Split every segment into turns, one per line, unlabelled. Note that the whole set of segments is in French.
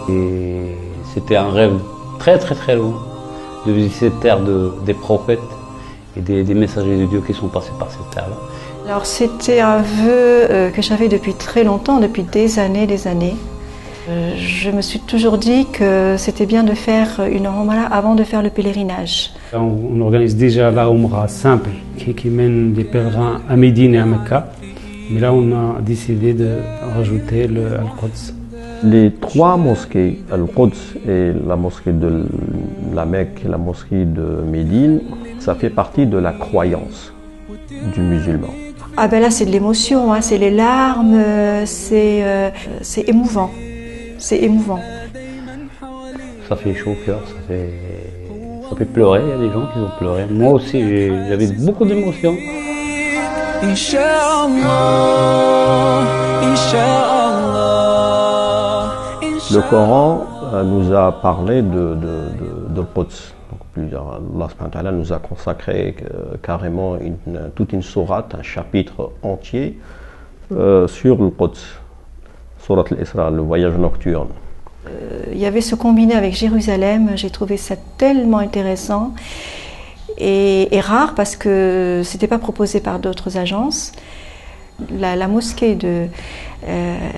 Et c'était un rêve très très très loin de visiter cette terre des prophètes et des messagers de Dieu qui sont passés par cette terre-là.
Alors c'était un vœu que j'avais depuis très longtemps, depuis des années. Je me suis toujours dit que c'était bien de faire une Umrah avant de faire le pèlerinage.
On organise déjà la Umrah simple qui mène des pèlerins à Médine et à Mecca. Mais là, on a décidé de rajouter Al-Quds.
Les trois mosquées, Al-Quds et la mosquée de la Mecque et la mosquée de Médine, ça fait partie de la croyance du musulman.
Ah ben là, c'est de l'émotion, hein, c'est les larmes, c'est émouvant. C'est émouvant.
Ça fait chaud au cœur, ça fait pleurer, il y a des gens qui ont pleuré. Moi aussi, j'avais beaucoup d'émotions.
Le Coran nous a parlé de Quds. Allah subhanahu wa ta'ala nous a consacré carrément toute une sourate, un chapitre entier sur le Quds. Surat al-Isra, le voyage nocturne.
Il y avait ce combiné avec Jérusalem, j'ai trouvé ça tellement intéressant et rare parce que ce n'était pas proposé par d'autres agences. La mosquée de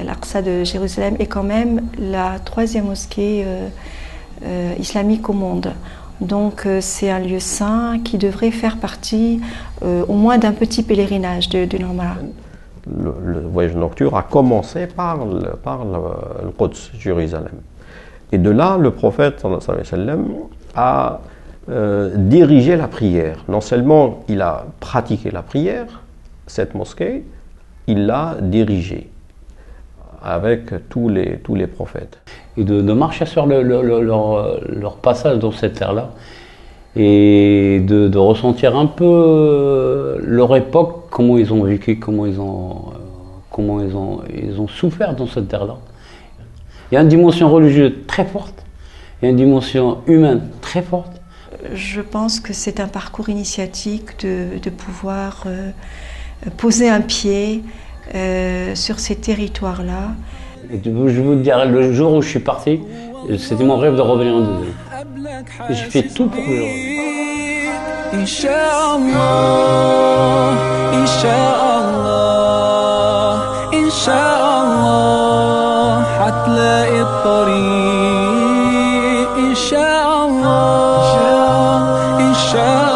l'Aqsa de Jérusalem est quand même la troisième mosquée islamique au monde. Donc c'est un lieu saint qui devrait faire partie au moins d'un petit pèlerinage de Umrah.
Le voyage nocturne a commencé par le Quds, Jérusalem. Et de là, le prophète sallallahu alayhi wa sallam a dirigé la prière. Non seulement il a pratiqué la prière, cette mosquée, il l'a dirigée avec tous les prophètes.
Et de marcher sur leur passage dans cette terre-là et de ressentir un peu leur époque, comment ils ont vécu, comment ils ont souffert dans cette terre-là. Il y a une dimension religieuse très forte, il y a une dimension humaine très forte.
Je pense que c'est un parcours initiatique de pouvoir poser un pied sur ces territoires-là.
Et je vous dire, le jour où je suis parti, c'était mon rêve de revenir en deuxième. Et j'ai fait tout pour le revenir.
Inch'Allah, Inch'Allah, Inch'Allah, حتلاقي الطريق إن شاء الله إن شاء الله.